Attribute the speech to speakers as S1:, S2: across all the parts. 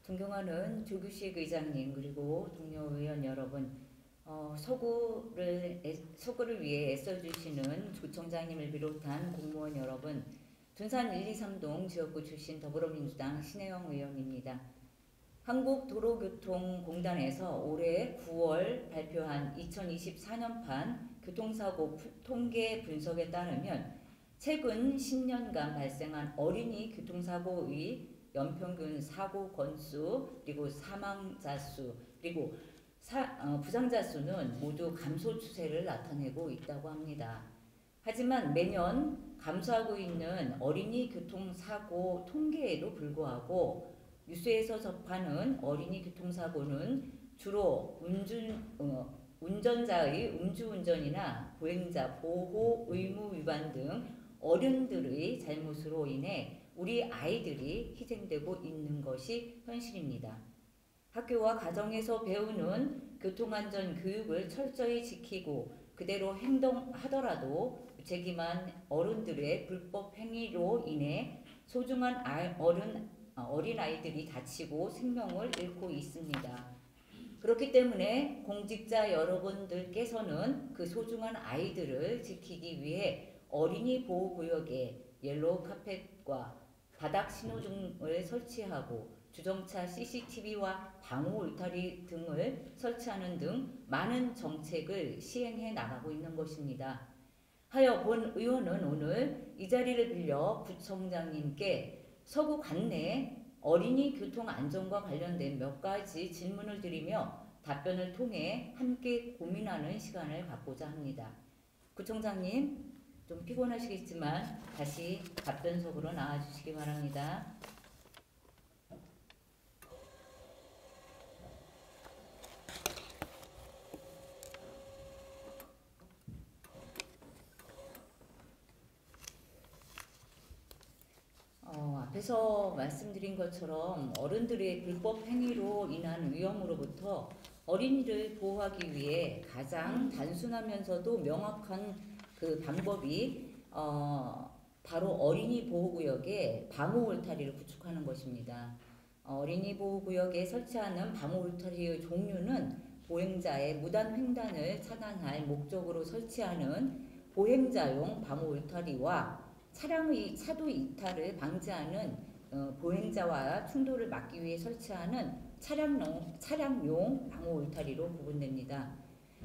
S1: 존경하는 조규식 의장님 그리고 동료 의원 여러분, 서구를 위해 애써주시는 조청장님을 비롯한 공무원 여러분, 둔산 1, 2, 3동 지역구 출신 더불어민주당 신혜영 의원입니다. 한국도로교통공단에서 올해 9월 발표한 2024년판 교통사고 통계 분석에 따르면 최근 10년간 발생한 어린이 교통사고의 연평균 사고 건수, 그리고 사망자 수, 그리고 부상자 수는 모두 감소 추세를 나타내고 있다고 합니다. 하지만 매년 감소하고 있는 어린이 교통사고 통계에도 불구하고 뉴스에서 접하는 어린이 교통사고는 주로 운전자의 음주운전이나 보행자 보호 의무 위반 등 어른들의 잘못으로 인해 우리 아이들이 희생되고 있는 것이 현실입니다. 학교와 가정에서 배우는 교통안전 교육을 철저히 지키고 그대로 행동하더라도 무책임한 어른들의 불법 행위로 인해 소중한 어린아이들이 다치고 생명을 잃고 있습니다. 그렇기 때문에 공직자 여러분들께서는 그 소중한 아이들을 지키기 위해 어린이 보호구역에 옐로우 카펫과 바닥 신호등을 설치하고 주정차 CCTV와 방호 울타리 등을 설치하는 등 많은 정책을 시행해 나가고 있는 것입니다. 하여 본 의원은 오늘 이 자리를 빌려 구청장님께 서구 관내 어린이 교통 안전과 관련된 몇 가지 질문을 드리며 답변을 통해 함께 고민하는 시간을 갖고자 합니다. 구청장님, 좀 피곤하시겠지만 다시 답변석으로 나와주시기 바랍니다. 앞에서 말씀드린 것처럼 어른들의 불법 행위로 인한 위험으로부터 어린이를 보호하기 위해 가장 단순하면서도 명확한 그 방법이 바로 어린이 보호구역에 방호 울타리를 구축하는 것입니다. 어린이 보호구역에 설치하는 방호 울타리의 종류는 보행자의 무단 횡단을 차단할 목적으로 설치하는 보행자용 방호 울타리와 차량의 차도 이탈을 방지하는 보행자와 충돌을 막기 위해 설치하는 차량용 방호 울타리로 구분됩니다.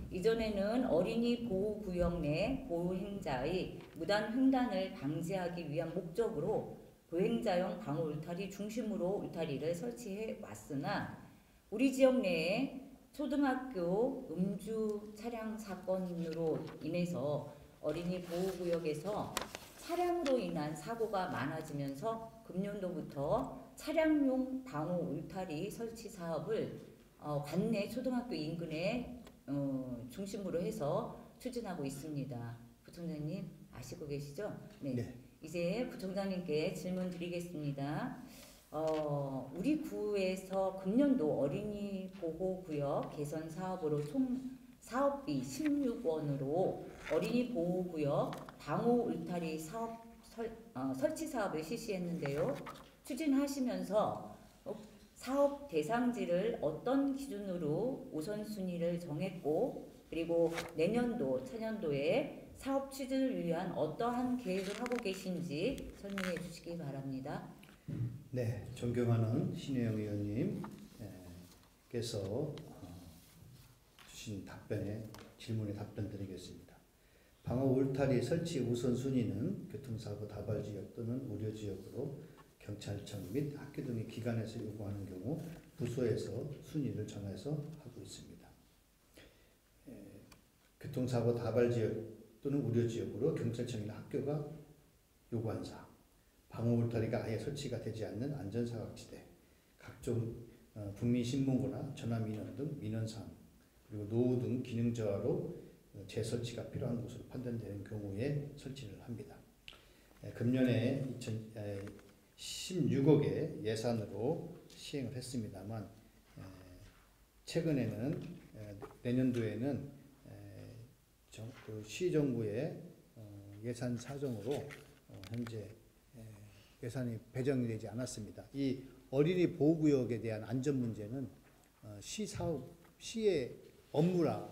S1: 이전에는 어린이 보호구역 내 보행자의 무단 횡단을 방지하기 위한 목적으로 보행자용 방호 울타리 중심으로 울타리를 설치해 왔으나 우리 지역 내에 초등학교 음주 차량 사건으로 인해서 어린이 보호구역에서 차량으로 인한 사고가 많아지면서 금년도부터 차량용 방호 울타리 설치 사업을 관내 초등학교 인근에 중심으로 해서 추진하고 있습니다. 부총장님 아시고 계시죠? 네.
S2: 네.
S1: 이제 부총장님께 질문 드리겠습니다. 우리 구에서 금년도 어린이 보호구역 개선 사업으로 총 사업비 16원으로 어린이 보호구역 방호 울타리 사업 설치 사업을 실시했는데요. 추진하시면서 사업 대상지를 어떤 기준으로 우선순위를 정했고 그리고 내년도, 차년도에 사업 추진을 위한 어떠한 계획을 하고 계신지 설명해 주시기 바랍니다.
S2: 네, 존경하는 신혜영 의원님께서 주신 질문에 답변 드리겠습니다. 방호 울타리 설치 우선순위는 교통사고 다발지역 또는 우려지역으로 경찰청 및 학교 등의 기관에서 요구하는 경우 부서에서 순위를 정해서 하고 있습니다. 교통사고 다발지역 또는 우려지역으로 경찰청이나 학교가 요구한 사항, 방호 울타리가 아예 설치가 되지 않는 안전사각지대, 각종 국민신문고나 전화민원 등 민원사항, 그리고 노후 등 기능 저하로 재설치가 필요한 것으로 판단되는 경우에 설치를 합니다. 금년에 16억의 예산으로 시행을 했습니다만 최근에는 내년도에는 시정부의 예산 사정으로 현재 예산이 배정되지 않았습니다. 이 어린이 보호구역에 대한 안전 문제는 시의 업무라서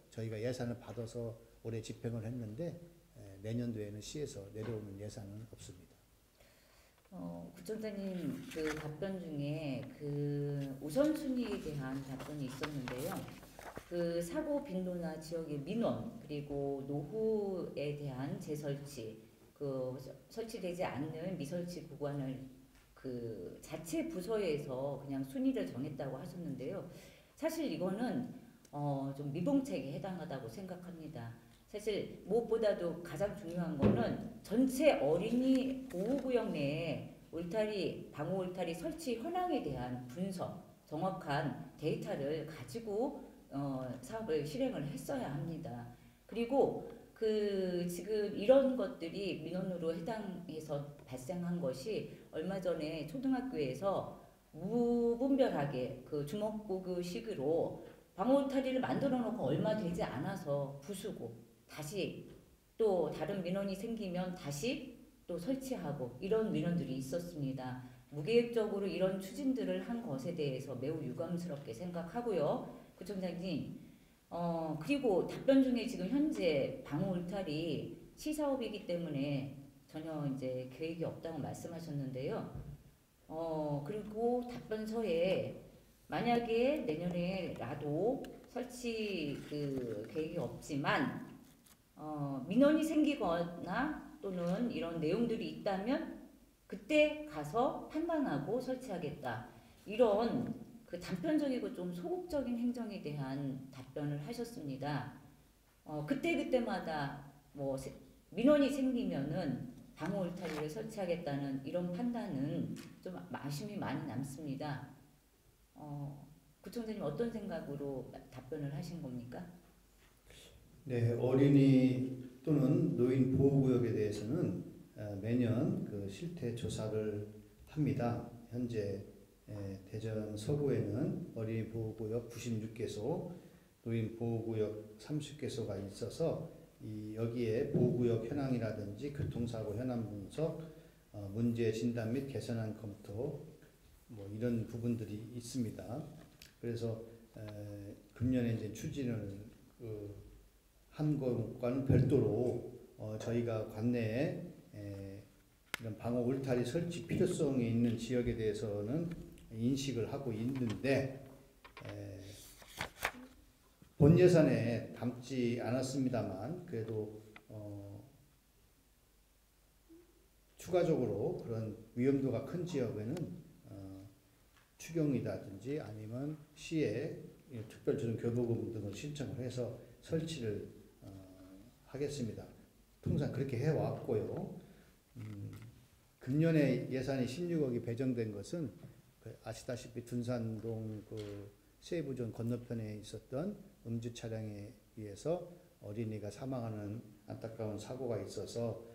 S2: 저희가 예산을 받아서 올해 집행을 했는데 내년도에는 시에서 내려오는 예산은 없습니다.
S1: 구청장님 그 답변 중에 그 우선순위에 대한 답변이 있었는데요. 그 사고 빈도나 지역의 민원 그리고 노후에 대한 재설치, 그 설치되지 않는 미설치 구간을 그 자체 부서에서 그냥 순위를 정했다고 하셨는데요. 사실 이거는 좀 미봉책에 해당하다고 생각합니다. 사실 무엇보다도 가장 중요한 거는 전체 어린이 보호구역 내에 울타리, 방호 울타리 설치 현황에 대한 분석, 정확한 데이터를 가지고 사업을 실행을 했어야 합니다. 그리고 그 지금 이런 것들이 민원으로 해당해서 발생한 것이 얼마 전에 초등학교에서 무분별하게 그 주먹구구식으로 방호 울타리를 만들어 놓고 얼마 되지 않아서 부수고 다시 또 다른 민원이 생기면 다시 또 설치하고 이런 민원들이 있었습니다. 무계획적으로 이런 추진들을 한 것에 대해서 매우 유감스럽게 생각하고요. 구청장님, 그리고 답변 중에 지금 현재 방호 울타리 시사업이기 때문에 전혀 이제 계획이 없다고 말씀하셨는데요. 그리고 답변서에 만약에 내년에라도 설치 그 계획이 없지만 민원이 생기거나 또는 이런 내용들이 있다면 그때 가서 판단하고 설치하겠다. 이런 그 단편적이고 좀 소극적인 행정에 대한 답변을 하셨습니다. 그때마다 뭐 민원이 생기면은 방호 울타리를 설치하겠다는 이런 판단은 좀 아쉬움이 많이 남습니다. 구청장님 어떤 생각으로 답변을 하신 겁니까?
S2: 네, 어린이 또는 노인 보호구역에 대해서는 매년 그 실태 조사를 합니다. 현재 대전 서구에는 어린이 보호구역 96개소, 노인 보호구역 30개소가 있어서 여기에 보호구역 현황이라든지 교통사고 현황 분석, 문제 진단 및 개선안 검토 뭐 이런 부분들이 있습니다. 그래서 금년에 이제 추진을 한 것과는 별도로 저희가 관내에 이런 방호 울타리 설치 필요성이 있는 지역에 대해서는 인식을 하고 있는데 본 예산에 담지 않았습니다만 그래도 추가적으로 그런 위험도가 큰 지역에는 추경이라든지 아니면 시에 특별조정 교부금 등을 신청을 해서 설치를 하겠습니다. 통상 그렇게 해왔고요. 금년에 예산이 16억이 배정된 것은 아시다시피 둔산동 그 세부존 건너편에 있었던 음주 차량에 의해서 어린이가 사망하는 안타까운 사고가 있어서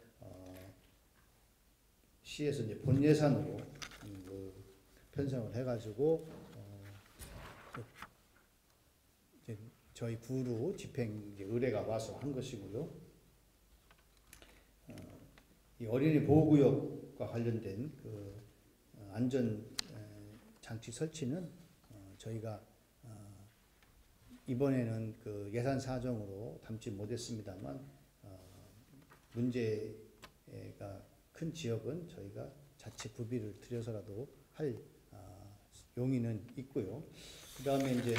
S2: 시에서 이제 본 예산으로 편성을 해가지고 이제 저희 구로 집행 이제 의뢰가 와서 한 것이고요. 이 어린이 보호구역과 관련된 그 안전 장치 설치는 저희가 이번에는 그 예산 사정으로 담지 못했습니다만 문제가 큰 지역은 저희가 자체 구비를 들여서라도 할 용의는 있고요. 그 다음에 이제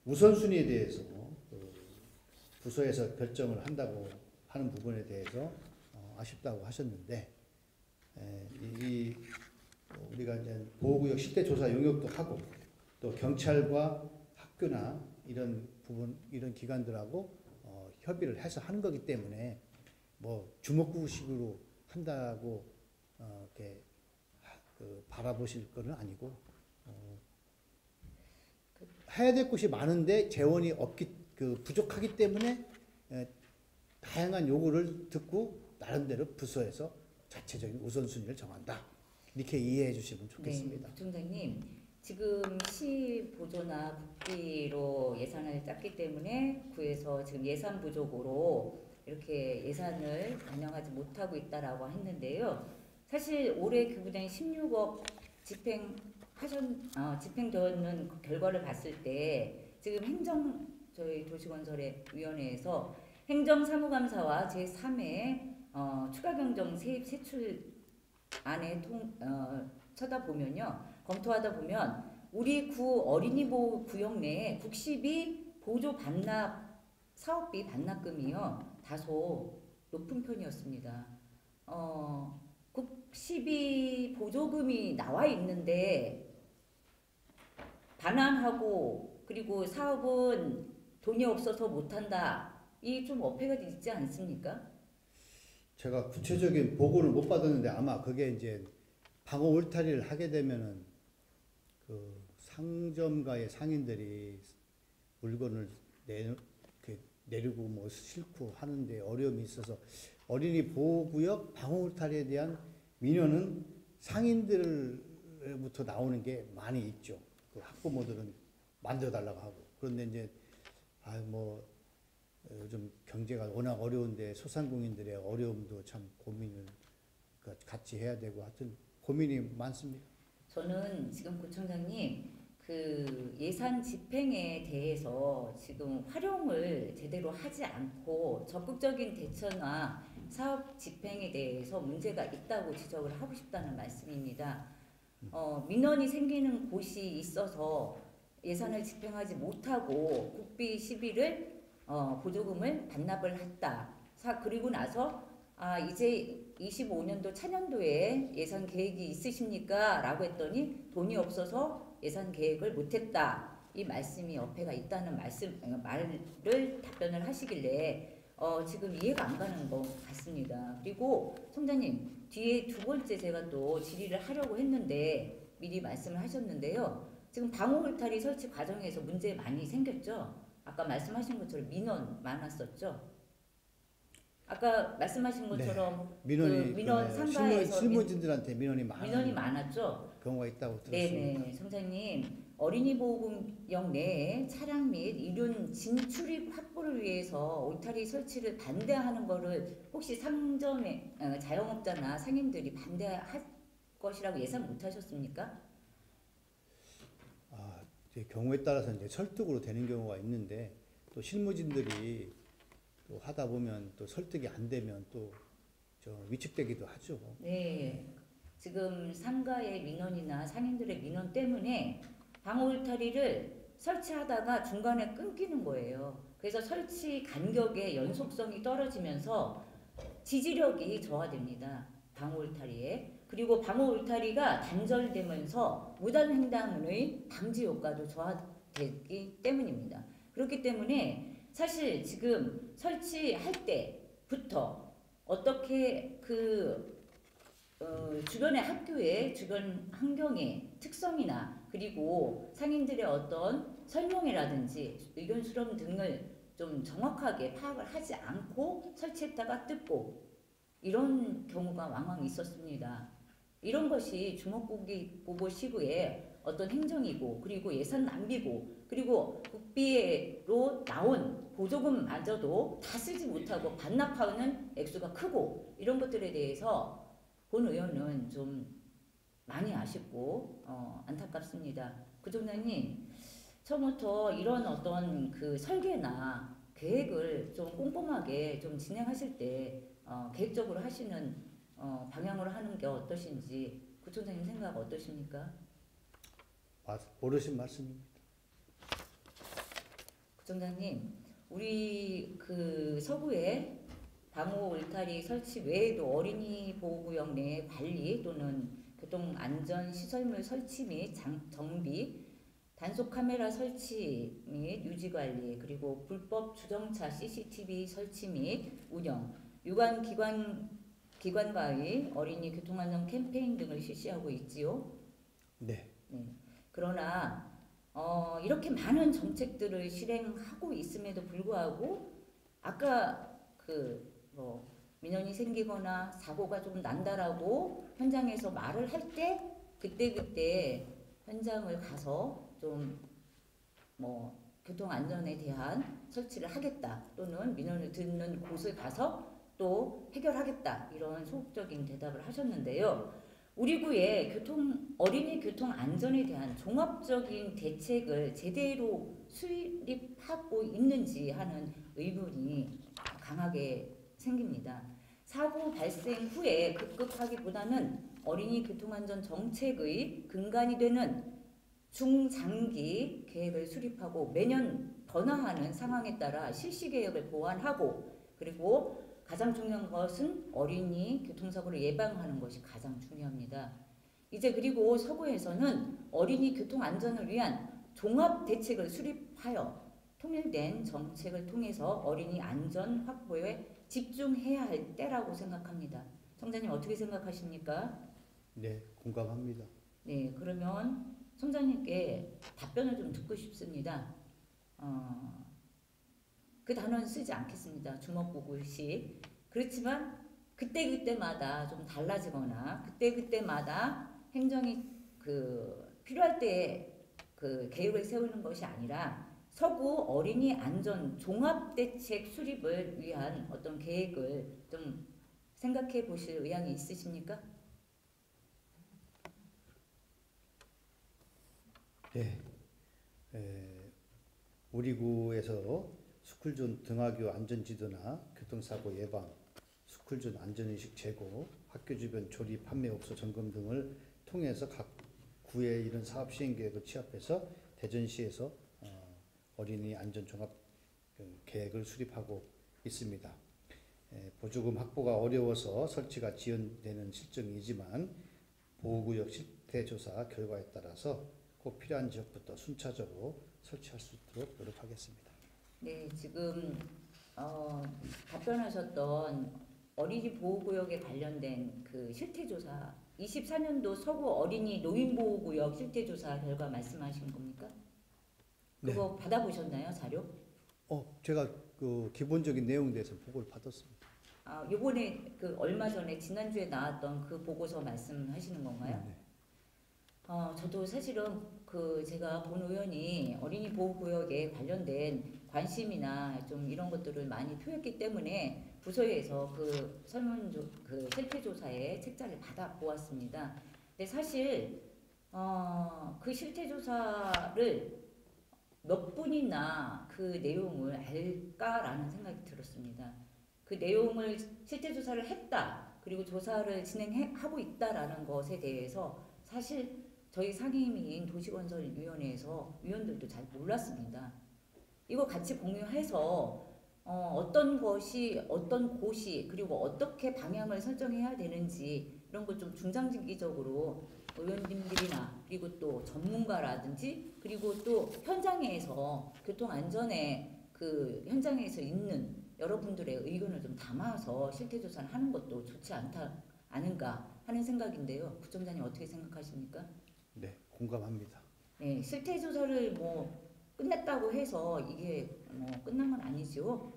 S2: 우선순위에 대해서 부서에서 결정을 한다고 하는 부분에 대해서 아쉽다고 하셨는데 우리가 이제 보호구역 실태조사 용역도 하고 또 경찰과 학교나 이런 부분 이런 기관들하고 협의를 해서 하는 거기 때문에 뭐 주먹구구식으로 한다고 이렇게 바라보실 거는 아니고 해야 될 곳이 많은데 재원이 부족하기 때문에 다양한 요구를 듣고 나름대로 부서에서 자체적인 우선순위를 정한다. 이렇게 이해해 주시면 좋겠습니다.
S1: 네, 부총장님 지금 시 보조나 국비로 예산을 짰기 때문에 구에서 지금 예산 부족으로 이렇게 예산을 반영하지 못하고 있다라고 했는데요. 사실 올해 교부된 16억 집행되는 그 결과를 봤을 때 지금 저희 도시건설의 위원회에서 행정사무감사와 제3회 추가 경정 세입 세출 안에 검토하다 보면 우리 구 어린이 보호 구역 내에 국시비 보조 반납 사업비 반납금이요 다소 높은 편이었습니다. 국시비 보조금이 나와 있는데 반환하고 그리고 사업은 돈이 없어서 못한다. 이 좀 어폐가 있지 않습니까?
S2: 제가 구체적인 보고를 못 받았는데 아마 그게 이제 방어 울타리를 하게 되면은 그 상점가의 상인들이 물건을 내리고 뭐 싣고 하는데 어려움이 있어서 어린이 보호구역 방어 울타리에 대한 민원은 상인들부터 나오는 게 많이 있죠. 그 학부모들은 만들어달라고 하고 그런데 이제 요즘 경제가 워낙 어려운데 소상공인들의 어려움도 참 고민을 같이 해야 되고 하여튼 고민이 많습니다.
S1: 저는 지금 구청장님 그 예산 집행에 대해서 지금 활용을 제대로 하지 않고 적극적인 대처나 사업 집행에 대해서 문제가 있다고 지적을 하고 싶다는 말씀입니다. 민원이 생기는 곳이 있어서 예산을 집행하지 못하고 국비 시비를 보조금을 반납을 했다. 그리고 나서 이제 25년도 차년도에 예산 계획이 있으십니까? 라고 했더니 돈이 없어서 예산 계획을 못했다. 이 말씀이 어폐가 있다는 말을 답변을 하시길래 지금 이해가 안 가는 것 같습니다. 그리고 총장님 뒤에 두 번째 제가 또 질의를 하려고 했는데 미리 말씀을 하셨는데요. 지금 방호 울타리 설치 과정에서 문제 많이 생겼죠? 아까 말씀하신 것처럼 민원 많았었죠? 아까 말씀하신 것처럼 민원 상가에서
S2: 실무진들한테 민원이
S1: 많았죠?
S2: 경우가 있다고 들었습니다.
S1: 네네, 총장님. 어린이 보호구역 내에 차량 및 이륜 진출입 확보를 위해서 울타리 설치를 반대하는 거를 혹시 상점의 자영업자나 상인들이 반대할 것이라고 예상 못 하셨습니까?
S2: 이제 경우에 따라서 이제 설득으로 되는 경우가 있는데 또 실무진들이 또 하다 보면 또 설득이 안 되면 또 위축되기도 하죠.
S1: 네. 지금 상가의 민원이나 상인들의 민원 때문에 방호 울타리를 설치하다가 중간에 끊기는 거예요. 그래서 설치 간격의 연속성이 떨어지면서 지지력이 저하됩니다. 방호 울타리에. 그리고 방호 울타리가 단절되면서 무단 횡단의 방지 효과도 저하되기 때문입니다. 그렇기 때문에 사실 지금 설치할 때부터 어떻게 주변의 학교의 주변 환경의 특성이나 그리고 상인들의 어떤 설명회라든지 의견 수렴 등을 좀 정확하게 파악을 하지 않고 설치했다가 뜯고 이런 경우가 왕왕 있었습니다. 이런 것이 주먹보고 시구의 어떤 행정이고 그리고 예산 낭비고 그리고 국비로 나온 보조금마저도 다 쓰지 못하고 반납하는 액수가 크고 이런 것들에 대해서 본 의원은 좀 많이 아쉽고 안타깝습니다. 구청장님 처음부터 이런 어떤 그 설계나 계획을 좀 꼼꼼하게 좀 진행하실 때 계획적으로 하시는 방향으로 하는 게 어떠신지 구청장님 생각 어떠십니까?
S2: 모르신 말씀입니다.
S1: 구청장님 우리 그 서구에 방호 울타리 설치 외에도 어린이 보호구역 내 관리 또는 교통안전시설물 설치 및 정비, 단속 카메라 설치 및 유지 관리, 그리고 불법 주정차 CCTV 설치 및 운영, 유관 기관과의 어린이 교통안전 캠페인 등을 실시하고 있지요.
S2: 네.
S1: 그러나 이렇게 많은 정책들을 실행하고 있음에도 불구하고 아까 민원이 생기거나 사고가 좀 난다라고 현장에서 말을 할 때 그때 현장을 가서 좀 교통 안전에 대한 설치를 하겠다 또는 민원을 듣는 곳을 가서 또 해결하겠다 이런 소극적인 대답을 하셨는데요. 우리 구에 어린이 교통 안전에 대한 종합적인 대책을 제대로 수립하고 있는지 하는 의문이 강하게 생깁니다. 사고 발생 후에 급급하기보다는 어린이 교통안전 정책의 근간이 되는 중장기 계획을 수립하고 매년 변화하는 상황에 따라 실시 계획을 보완하고, 그리고 가장 중요한 것은 어린이 교통사고를 예방하는 것이 가장 중요합니다. 이제 그리고 서구에서는 어린이 교통안전을 위한 종합 대책을 수립하여 통일된 정책을 통해서 어린이 안전 확보에 집중해야 할 때라고 생각합니다. 청장님 어떻게 생각하십니까?
S2: 네, 공감합니다.
S1: 네, 그러면 청장님께 답변을 좀 듣고 싶습니다. 그 단어는 쓰지 않겠습니다. 주먹구구식. 그렇지만 그때그때마다 좀 달라지거나 그때그때마다 행정이 필요할 때 그 계획을 세우는 것이 아니라 서구 어린이 안전 종합대책 수립을 위한 어떤 계획을 좀 생각해 보실 의향이 있으십니까?
S2: 네, 우리 구에서 스쿨존 등하교 안전지도나 교통사고 예방, 스쿨존 안전의식 제고, 학교 주변 조리 판매업소 점검 등을 통해서 각 구의 이런 사업 시행계획을 취합해서 대전시에서 어린이 안전 종합 계획을 수립하고 있습니다. 보조금 확보가 어려워서 설치가 지연되는 실정이지만 보호구역 실태조사 결과에 따라서 꼭 필요한 지역부터 순차적으로 설치할 수 있도록 노력하겠습니다.
S1: 네, 지금 답변하셨던 어린이 보호구역에 관련된 그 실태조사, 24년도 서구 어린이 노인보호구역 실태조사 결과 말씀하신 겁니까? 그거 네. 받아보셨나요, 자료?
S2: 제가 그 기본적인 내용에 대해서 보고를 받았습니다.
S1: 요번에 얼마 전에 지난주에 나왔던 그 보고서 말씀하시는 건가요? 네. 저도 사실은 제가 본 의원이 어린이 보호구역에 관련된 관심이나 좀 이런 것들을 많이 표했기 때문에 부서에서 실태조사의 책자를 받아보았습니다. 근데 사실 그 실태조사를 몇 분이나 그 내용을 알까라는 생각이 들었습니다. 그 내용을 실태조사를 했다, 그리고 조사를 진행하고 있다라는 것에 대해서 사실 저희 상임위인 도시건설위원회에서 위원들도 잘 몰랐습니다. 이거 같이 공유해서 어떤 것이 어떤 곳이 그리고 어떻게 방향을 설정해야 되는지 이런 걸 좀 중장기적으로 의원님들이나 그리고 또 전문가라든지 그리고 또 현장에서 교통안전에 현장에서 있는 여러분들의 의견을 좀 담아서 실태조사를 하는 것도 좋지 않은가 하는 생각인데요. 부총장님 어떻게 생각하십니까?
S2: 네, 공감합니다.
S1: 네, 실태조사를 끝냈다고 해서 이게 끝난 건 아니죠.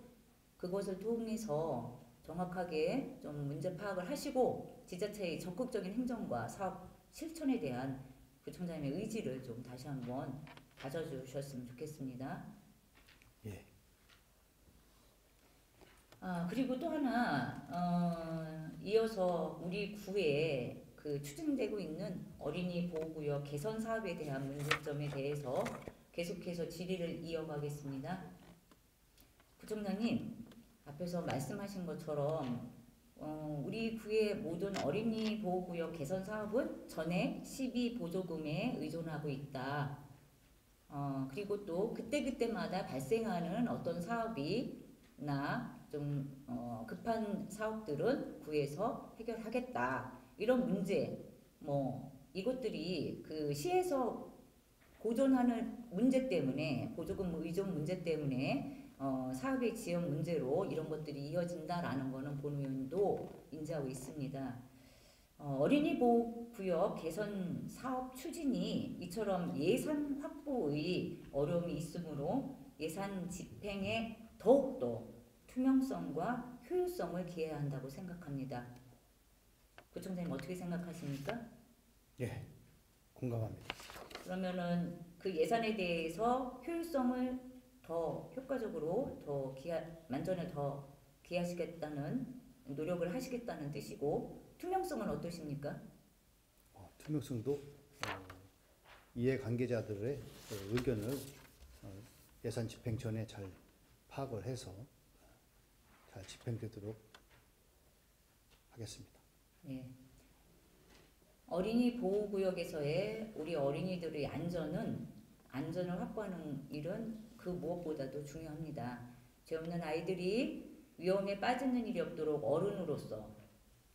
S1: 그것을 통해서 정확하게 좀 문제 파악을 하시고 지자체의 적극적인 행정과 사업 실천에 대한 부총장님의 의지를 좀 다시 한번 가져주셨으면 좋겠습니다.
S2: 예.
S1: 그리고 또 하나 이어서 우리 구에 추진되고 있는 어린이 보호구역 개선 사업에 대한 문제점에 대해서 계속해서 질의를 이어가겠습니다. 부총장님, 앞에서 말씀하신 것처럼 우리 구의 모든 어린이 보호구역 개선 사업은 전액 시비 보조금에 의존하고 있다. 그리고 또 그때그때마다 발생하는 어떤 사업이나 좀 급한 사업들은 구에서 해결하겠다. 이런 문제, 이것들이 시에서 보존하는 문제 때문에, 보조금 의존 문제 때문에 사업의 지연 문제로 이런 것들이 이어진다라는 거는 본 의원도 인지하고 있습니다. 어린이 보호구역 개선 사업 추진이 이처럼 예산 확보의 어려움이 있으므로 예산 집행에 더욱더 투명성과 효율성을 기해야 한다고 생각합니다. 부총장님 어떻게 생각하십니까?
S2: 예, 공감합니다.
S1: 그러면은 그 예산에 대해서 효율성을 더 효과적으로 만전을 더 기하시겠다는 노력을 하시겠다는 뜻이고 투명성은 어떠십니까?
S2: 투명성도 이해관계자들의 의견을 예산 집행 전에 잘 파악을 해서 잘 집행되도록 하겠습니다.
S1: 네. 어린이 보호구역에서의 우리 어린이들의 안전을 확보하는 일은 그 무엇보다도 중요합니다. 죄 없는 아이들이 위험에 빠지는 일이 없도록 어른으로서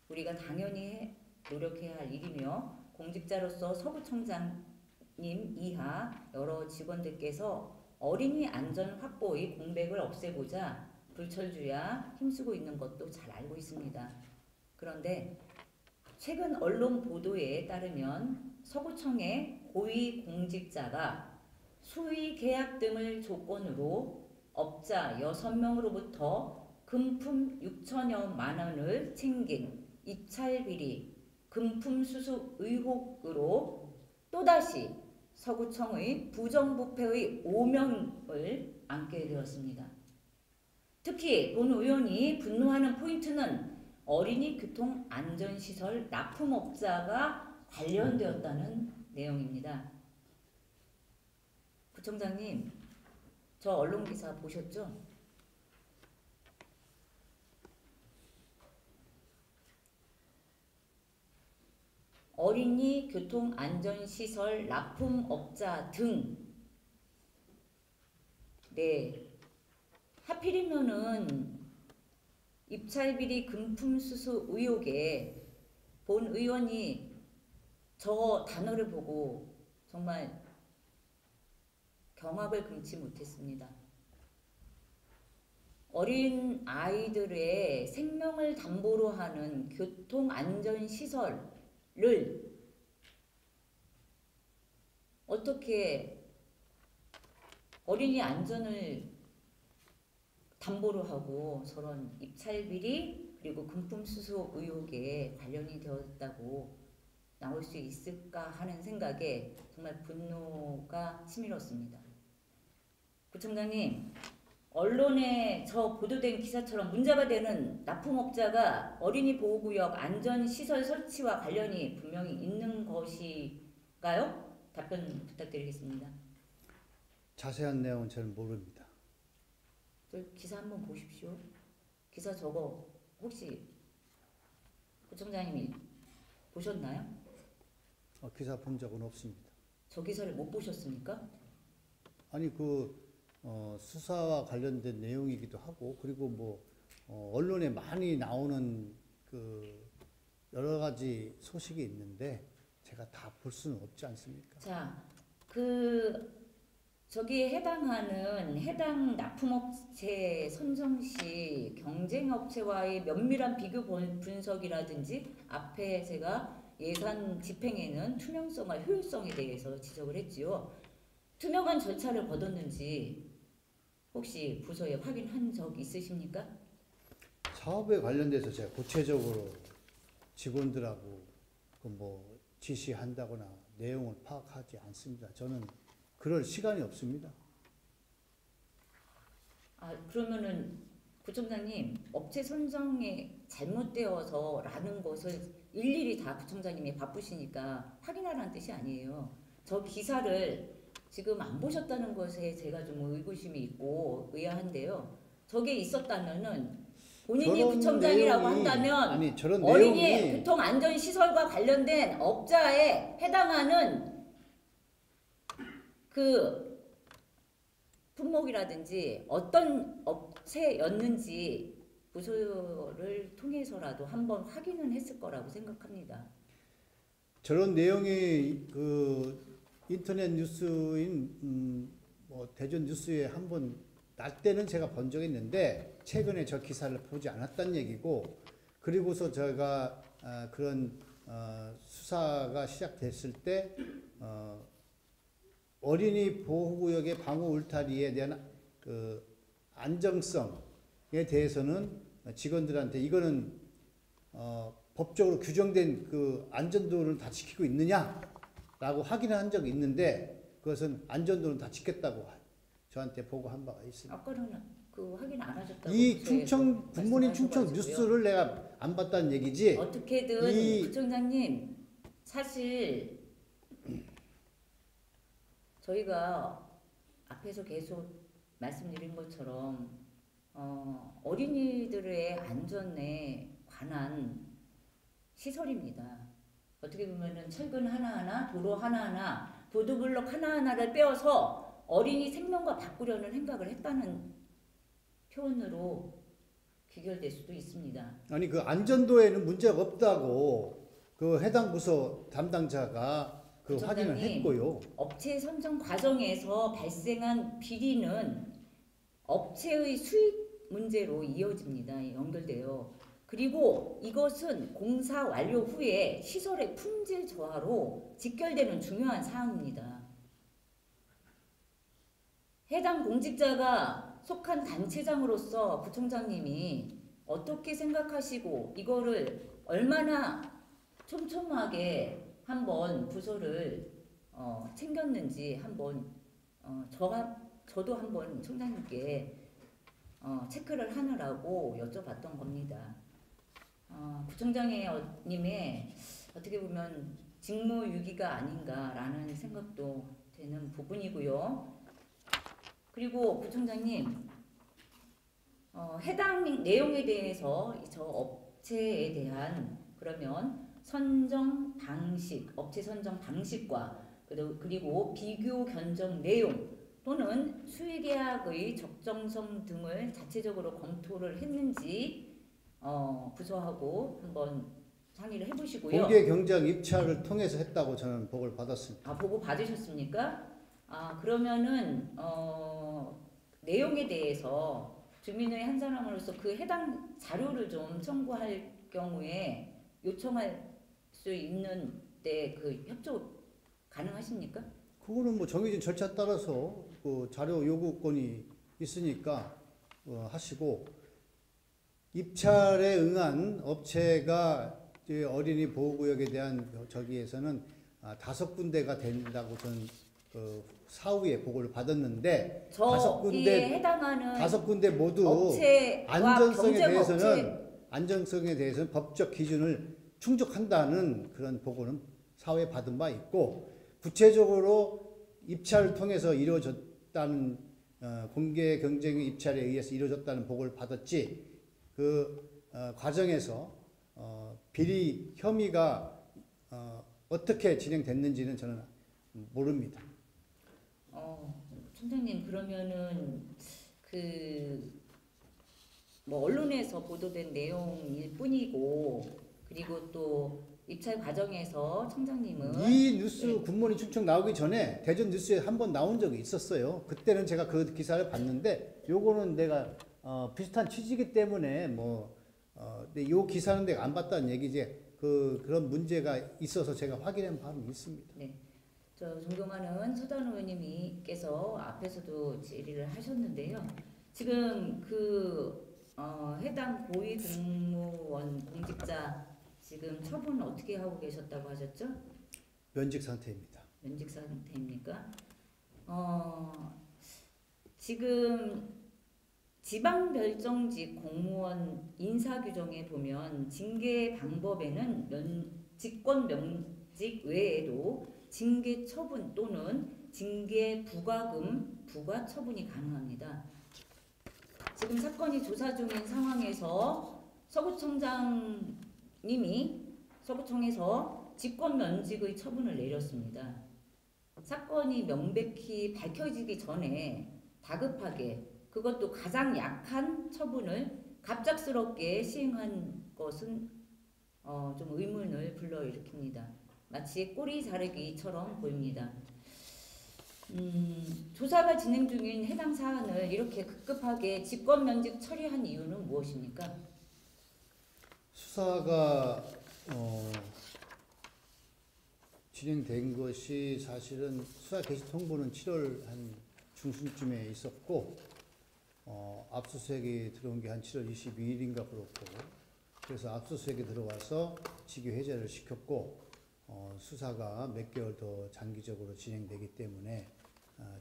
S1: 우리가 당연히 노력해야 할 일이며 공직자로서 서구청장님 이하 여러 직원들께서 어린이 안전 확보의 공백을 없애고자 불철주야 힘쓰고 있는 것도 잘 알고 있습니다. 그런데 최근 언론 보도에 따르면 서구청의 고위 공직자가 수의 계약 등을 조건으로 업자 6명으로부터 금품 6천여만 원을 챙긴 입찰 비리, 금품 수수 의혹으로 또다시 서구청의 부정부패의 오명을 안게 되었습니다. 특히 본 의원이 분노하는 포인트는 어린이 교통 안전시설 납품업자가 관련되었다는 내용입니다. 부총장님, 저 언론기사 보셨죠? 어린이 교통안전시설 납품업자 등, 네, 하필이면은 입찰비리 금품 수수 의혹에 본 의원이 저 단어를 보고 정말 경악을 금치 못했습니다. 어린 아이들의 생명을 담보로 하는 교통안전시설을 어떻게 어린이 안전을 담보로 하고 저런 입찰비리 그리고 금품 수수 의혹에 관련이 되었다고 나올 수 있을까 하는 생각에 정말 분노가 치밀었습니다. 부총장님, 언론에 저 보도된 기사처럼 문제가 되는 납품업자가 어린이 보호구역 안전시설 설치와 관련이 분명히 있는 것일까요? 답변 부탁드리겠습니다.
S2: 자세한 내용은 저는 모릅니다.
S1: 저 기사 한번 보십시오. 기사 저거 혹시 부총장님이 보셨나요?
S2: 기사 본 적은 없습니다.
S1: 저 기사를 못 보셨습니까?
S2: 아니 수사와 관련된 내용이기도 하고 그리고 언론에 많이 나오는 여러 가지 소식이 있는데 제가 다 볼 수는 없지 않습니까?
S1: 자, 저기에 해당 납품업체 선정 시 경쟁업체와의 면밀한 비교 분석이라든지 앞에 제가 예산 집행에는 투명성과 효율성에 대해서 지적을 했지요. 투명한 절차를 거뒀는지 혹시 부서에 확인한 적 있으십니까?
S2: 사업에 관련돼서 제가 구체적으로 직원들하고 지시한다거나 내용을 파악하지 않습니다. 저는 그럴 시간이 없습니다.
S1: 그러면은 부총장님 업체 선정에 잘못되어서라는 것을 일일이 다 부총장님이 바쁘시니까 확인하라는 뜻이 아니에요. 저 기사를 지금 안 보셨다는 것에 제가 좀 의구심이 있고 의아한데요. 저게 있었다면은 본인이 부총장이라고 한다면 어린이 교통안전시설과 관련된 업자에 해당하는 품목이라든지 어떤 업체였는지 부서를 통해서라도 한번 확인은 했을 거라고 생각합니다.
S2: 저런 내용이 인터넷 뉴스인 대전 뉴스에 한번 날 때는 제가 본 적이 있는데 최근에 저 기사를 보지 않았다는 얘기고 그리고서 제가 그런 수사가 시작됐을 때 어린이 보호구역의 방호 울타리에 대한 안정성에 대해서는 직원들한테 이거는 법적으로 규정된 안전도를 다 지키고 있느냐라고 확인한 적이 있는데 그것은 안전도는 다 지켰다고 저한테 보고한 바가 있습니다.
S1: 아까는 그 확인 안 하셨다고
S2: 이
S1: 부처에서
S2: 충청 굿모닝 충청
S1: 말씀하셔가지고요.
S2: 뉴스를 내가 안 봤다는 얘기지.
S1: 어떻게든 부총장님 사실 저희가 앞에서 계속 말씀드린 것처럼 어린이들의 안전에 관한 시설입니다. 어떻게 보면은 철근 하나하나, 도로 하나하나, 보도블록 하나하나를 빼어서 어린이 생명과 바꾸려는 생각을 했다는 표현으로 귀결될 수도 있습니다.
S2: 아니 그 안전도에는 문제가 없다고 그 해당 부서 담당자가 그 확인을
S1: 부총장님,
S2: 했고요.
S1: 업체 선정 과정에서 발생한 비리는 업체의 수익 문제로 이어집니다. 연결돼요. 그리고 이것은 공사 완료 후에 시설의 품질 저하로 직결되는 중요한 사항입니다. 해당 공직자가 속한 단체장으로서 부총장님이 어떻게 생각하시고 이거를 얼마나 촘촘하게 한번 부서를 챙겼는지 한번 저도 한번 총장님께 체크를 하느라고 여쭤봤던 겁니다. 부총장님의 어떻게 보면 직무유기가 아닌가라는 생각도 되는 부분이고요. 그리고 부총장님 해당 내용에 대해서 저 업체에 대한 그러면 선정 방식, 업체 선정 방식과 그리고 비교 견적 내용 또는 수의계약의 적정성 등을 자체적으로 검토를 했는지 부서하고 한번 상의를 해보시고요.
S2: 공개 경쟁 입찰을 통해서 했다고 저는 보고를 받았습니다.
S1: 보고 받으셨습니까? 그러면은 내용에 대해서 주민의 한 사람으로서 그 해당 자료를 좀 청구할 경우에 요청할 수 있는데 그 협조 가능하십니까?
S2: 그거는 뭐 정해진 절차 따라서 그 자료 요구권이 있으니까 하시고 입찰에 응한 업체가 이제 어린이 보호구역에 대한 저기에서는 5군데가 된다고 저는 그 사후에 보고를 받았는데
S1: 저기에 해당하는
S2: 5군데 모두
S1: 업체와
S2: 안전성에 대해서는 법적 기준을 충족한다는 그런 보고는 사후에 받은 바 있고 구체적으로 입찰을 통해서 이루어졌다는 공개 경쟁 입찰에 의해서 이루어졌다는 보고를 받았지 그 과정에서 비리 혐의가 어떻게 진행됐는지는 저는 모릅니다.
S1: 총장님 그러면은 뭐 언론에서 보도된 내용일 뿐이고 그리고 또 입찰 과정에서 총장님은
S2: 이 뉴스 굿모닝 충청 나오기 전에 대전 뉴스에 한번 나온 적이 있었어요. 그때는 제가 그 기사를 봤는데 요거는 내가 비슷한 취지이기 때문에 근데 요 기사는 내가 안 봤다는 얘기지. 그런 문제가 있어서 제가 확인한 바는 있습니다.
S1: 네. 저 존경하는 서단 의원님께서 앞에서도 질의를 하셨는데요. 지금 해당 고위 공무원 공직자 지금 처분 어떻게 하고 계셨다고 하셨죠?
S2: 면직 상태입니다.
S1: 면직 상태입니까? 지금 지방별정직 공무원 인사규정에 보면 징계 방법에는 직권 면직 외에도 징계 처분 또는 징계 부과금 부과 처분이 가능합니다. 지금 사건이 조사 중인 상황에서 서구청에서 직권 면직의 처분을 내렸습니다. 사건이 명백히 밝혀지기 전에 다급하게 그것도 가장 약한 처분을 갑작스럽게 시행한 것은 좀 의문을 불러일으킵니다. 마치 꼬리 자르기처럼 보입니다. 조사가 진행 중인 해당 사안을 이렇게 급급하게 직권 면직 처리한 이유는 무엇입니까?
S2: 수사가 진행된 것이 사실은 수사 개시 통보는 7월 한 중순쯤에 있었고 압수수색이 들어온 게 한 7월 22일인가 그렇고 그래서 압수수색이 들어와서 직위 해제를 시켰고 수사가 몇 개월 더 장기적으로 진행되기 때문에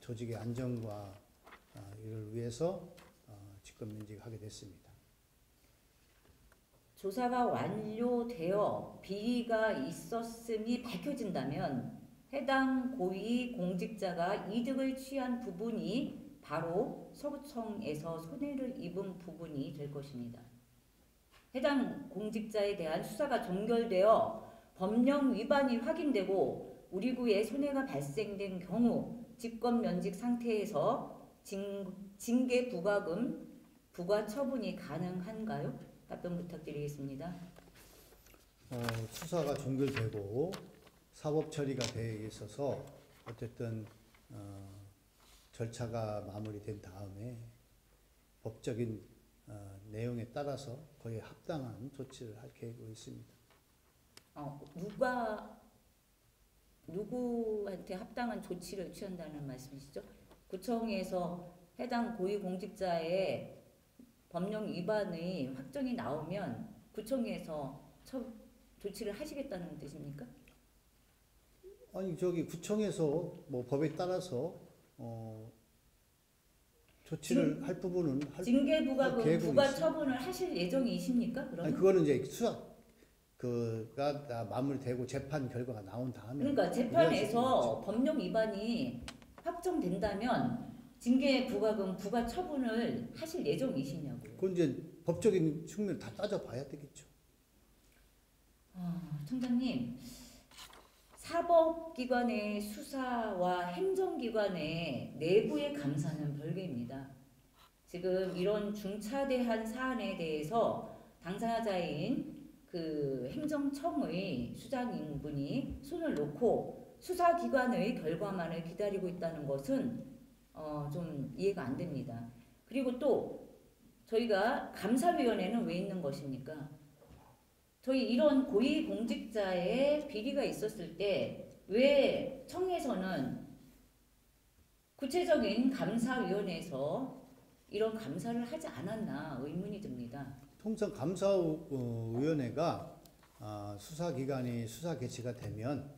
S2: 조직의 안정과 이를 위해서 직권 면직하게 됐습니다.
S1: 조사가 완료되어 비리가 있었음이 밝혀진다면 해당 고위 공직자가 이득을 취한 부분이 바로 서구청에서 손해를 입은 부분이 될 것입니다. 해당 공직자에 대한 수사가 종결되어 법령 위반이 확인되고 우리 구에 손해가 발생된 경우 직권 면직 상태에서 징계 부과금 부과 처분이 가능한가요? 답변 부탁드리겠습니다.
S2: 수사가 종결되고 사법 처리가 되어 있어서 어쨌든 절차가 마무리된 다음에 법적인 내용에 따라서 거기에 합당한 조치를 할 계획으로 있습니다.
S1: 누구한테 합당한 조치를 취한다는 말씀이시죠? 구청에서 해당 고위공직자의 법령 위반의 확정이 나오면 구청에서 조치를 하시겠다는 뜻입니까?
S2: 아니 구청에서 뭐 법에 따라서 조치를 할 부분은
S1: 징계 부과금 부과 처분을 하실 예정이십니까? 그러면?
S2: 아니 그거는 이제 수사가 마무리되고 재판 결과가 나온 다음에.
S1: 그러니까 재판에서 법령 위반이 확정된다면 징계 부과금 부과 처분을 하실 예정이시냐고요?
S2: 그건 이제 법적인 측면을 다 따져봐야 되겠죠.
S1: 청장님, 사법기관의 수사와 행정기관의 내부의 감사는 별개입니다. 지금 이런 중차대한 사안에 대해서 당사자인 그 행정청의 수장인분이 손을 놓고 수사기관의 결과만을 기다리고 있다는 것은 좀 이해가 안 됩니다. 그리고 또 저희가 감사위원회는 왜 있는 것입니까? 저희 이런 고위공직자의 비리가 있었을 때 왜 청에서는 구체적인 감사위원회에서 이런 감사를 하지 않았나 의문이 듭니다.
S2: 통상 감사위원회가 수사기관이 수사 개시가 되면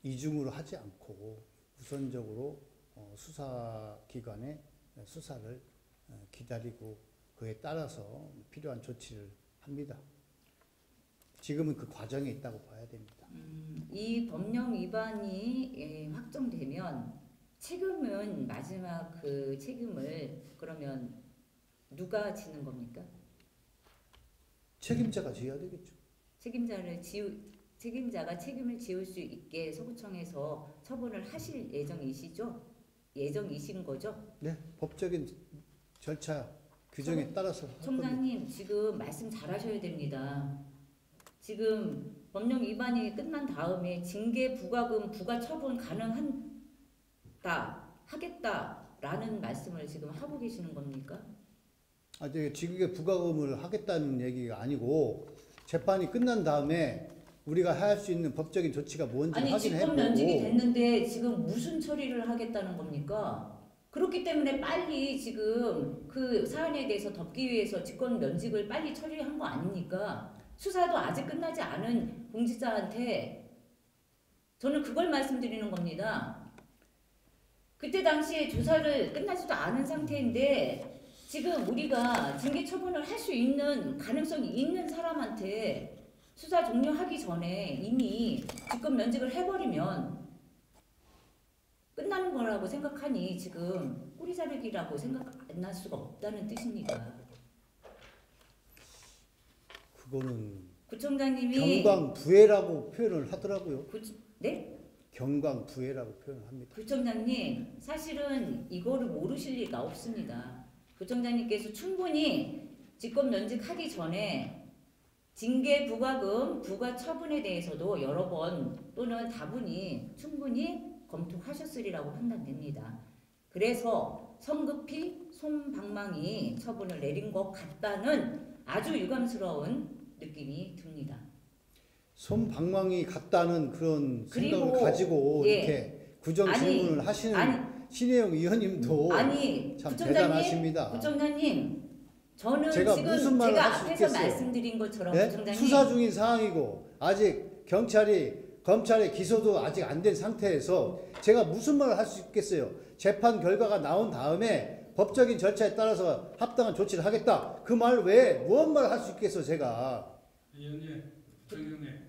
S2: 이중으로 하지 않고 우선적으로 수사기관의 수사를 기다리고 그에 따라서 필요한 조치를 합니다. 지금은 그 과정에 있다고 봐야 됩니다.
S1: 이 법령 위반이 확정되면 책임은 마지막 그 책임을 그러면 누가 지는 겁니까?
S2: 책임자가 져야 되겠죠.
S1: 책임자가 책임을 지을 수 있게 서구청에서 처분을 하실 예정이시죠? 예정이신 거죠?
S2: 네, 법적인 절차 규정에 따라서.
S1: 청장님 지금 말씀 잘하셔야 됩니다. 지금 법령 위반이 끝난 다음에 징계 부과금 부과 처분 하겠다라는 말씀을 지금 하고 계시는 겁니까?
S2: 징계 부과금을 하겠다는 얘기가 아니고 재판이 끝난 다음에 우리가 할 수 있는 법적인 조치가 뭔지 확인해보고.
S1: 직권 면직이 됐는데 지금 무슨 처리를 하겠다는 겁니까? 그렇기 때문에 빨리 지금 그 사안에 대해서 덮기 위해서 직권 면직을 빨리 처리한 거 아닙니까? 수사도 아직 끝나지 않은 공직자한테 저는 그걸 말씀드리는 겁니다. 그때 당시에 조사를 끝나지도 않은 상태인데 지금 우리가 징계 처분을 할 수 있는 가능성이 있는 사람한테 수사 종료하기 전에 이미 직권 면직을 해버리면 끝나는 거라고 생각하니 지금 꼬리자르기라고 생각 안 날 수가 없다는 뜻입니다.
S2: 그거는
S1: 구청장님이
S2: 경광부회라고 표현을 하더라고요.
S1: 네?
S2: 경광부회라고 표현을 합니다.
S1: 구청장님 사실은 이거를 모르실 리가 없습니다. 구청장님께서 충분히 직권 면직하기 전에 징계 부과금 부과 처분에 대해서도 여러 번 또는 다분히 충분히 검토하셨으리라고 판단됩니다. 그래서 성급히 솜방망이 처분을 내린 것 같다는 아주 유감스러운 느낌이 듭니다.
S2: 솜방망이 같다는 그런 생각을 가지고 이렇게 구정 질문을 하시는 신혜영 의원님도 참 대단하십니다.
S1: 구청장님, 저는
S2: 제가
S1: 지금
S2: 무슨 말을
S1: 제가
S2: 할 수
S1: 앞에서
S2: 있겠어요?
S1: 말씀드린 것처럼
S2: 네?
S1: 구청장님
S2: 수사 중인 상황이고 아직 검찰의 기소도 아직 안 된 상태에서 제가 무슨 말을 할 수 있겠어요? 재판 결과가 나온 다음에 법적인 절차에 따라서 합당한 조치를 하겠다. 그 말 외에 무슨 말을 할 수 있겠어 제가.
S3: 의원님, 부총장님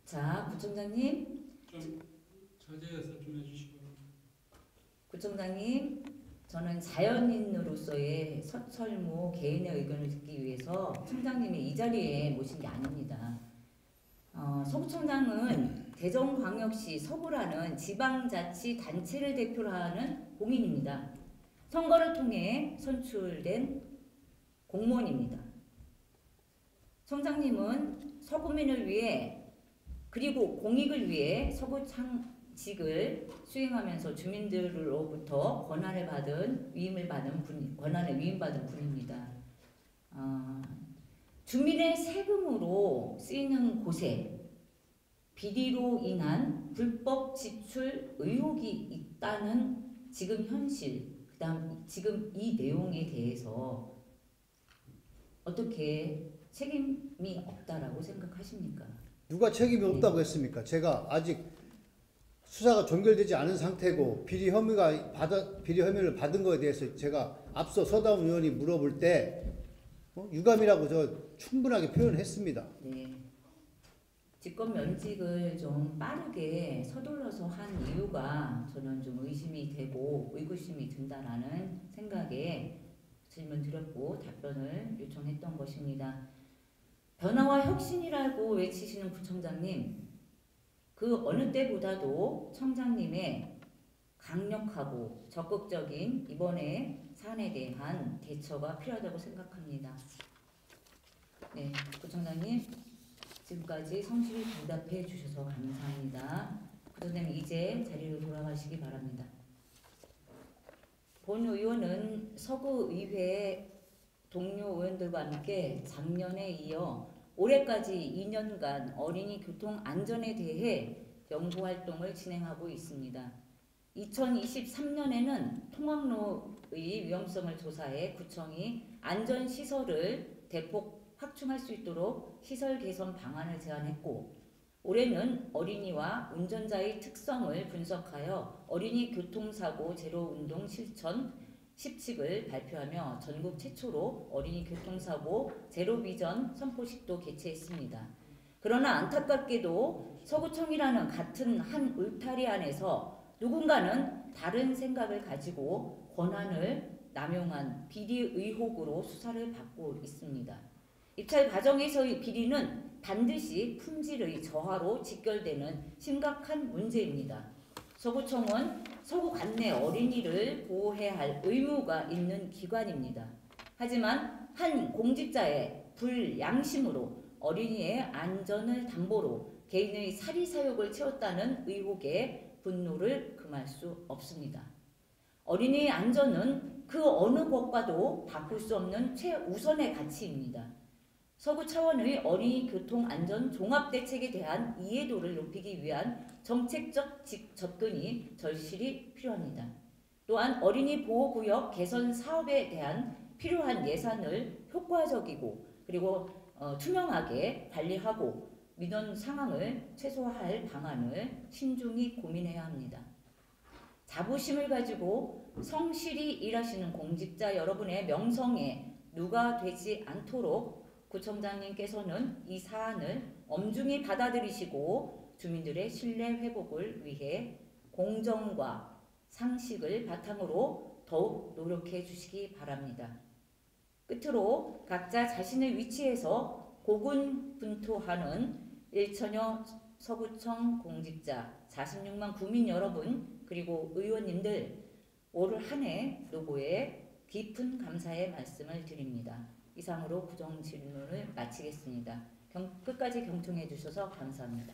S1: 자, 구청장님,
S3: 좀 자제해서 좀 해주시고.
S1: 구청장님, 저는 자연인으로서의 설모 개인의 의견을 듣기 위해서 청장님이 이 자리에 모신 게 아닙니다. 서구청장은 대전광역시 서구라는 지방자치단체를 대표로 하는 공인입니다. 선거를 통해 선출된 공무원입니다. 청장님은 서구민을 위해 그리고 공익을 위해 서구청직을 수행하면서 주민들로부터 권한을 위임받은 분입니다. 주민의 세금으로 쓰이는 곳에 비리로 인한 불법 지출 의혹이 있다는 지금 현실, 그다음 지금 이 내용에 대해서 어떻게 책임이 없다라고 생각하십니까?
S2: 누가 책임이 없다고 했습니까? 제가 아직 수사가 종결되지 않은 상태고 비리 혐의를 받은 거에 대해서 제가 앞서 서다운 의원이 물어볼 때 유감이라고 저 충분하게 표현했습니다.
S1: 네. 직권 면직을 좀 빠르게 서둘러서 한 이유가 저는 좀 의심이 되고 의구심이 든다라는 생각에 질문 드렸고 답변을 요청했던 것입니다. 변화와 혁신이라고 외치시는 부청장님, 그 어느 때보다도 청장님의 강력하고 적극적인 이번의 사안에 대한 대처가 필요하다고 생각합니다. 네, 부청장님 지금까지 성실히 대답해 주셔서 감사합니다. 부청장님 이제 자리로 돌아가시기 바랍니다. 본 의원은 서구의회 동료 의원들과 함께 작년에 이어 올해까지 2년간 어린이 교통 안전에 대해 연구활동을 진행하고 있습니다. 2023년에는 통학로의 위험성을 조사해 구청이 안전시설을 대폭 확충할 수 있도록 시설 개선 방안을 제안했고, 올해는 어린이와 운전자의 특성을 분석하여 어린이 교통사고 제로 운동 실천 10칙을 발표하며 전국 최초로 어린이 교통사고 제로 비전 선포식도 개최했습니다. 그러나 안타깝게도 서구청이라는 같은 한 울타리 안에서 누군가는 다른 생각을 가지고 권한을 남용한 비리 의혹으로 수사를 받고 있습니다. 입찰 과정에서의 비리는 반드시 품질의 저하로 직결되는 심각한 문제입니다. 서구청은 서구 관내 어린이를 보호해야 할 의무가 있는 기관입니다. 하지만 한 공직자의 불양심으로 어린이의 안전을 담보로 개인의 사리사욕을 채웠다는 의혹에 분노를 금할 수 없습니다. 어린이의 안전은 그 어느 것과도 바꿀 수 없는 최우선의 가치입니다. 서구 차원의 어린이 교통 안전 종합대책에 대한 이해도를 높이기 위한 정책적 접근이 절실히 필요합니다. 또한 어린이 보호구역 개선 사업에 대한 필요한 예산을 효과적이고 그리고 투명하게 관리하고 민원 상황을 최소화할 방안을 신중히 고민해야 합니다. 자부심을 가지고 성실히 일하시는 공직자 여러분의 명성에 누가 되지 않도록 구청장님께서는 이 사안을 엄중히 받아들이시고 주민들의 신뢰 회복을 위해 공정과 상식을 바탕으로 더욱 노력해 주시기 바랍니다. 끝으로 각자 자신의 위치에서 고군분투하는 일천여 서구청 공직자 46만 구민 여러분 그리고 의원님들 올 한 해 노고에 깊은 감사의 말씀을 드립니다. 이상으로 구정 질문을 마치겠습니다. 끝까지 경청해 주셔서 감사합니다.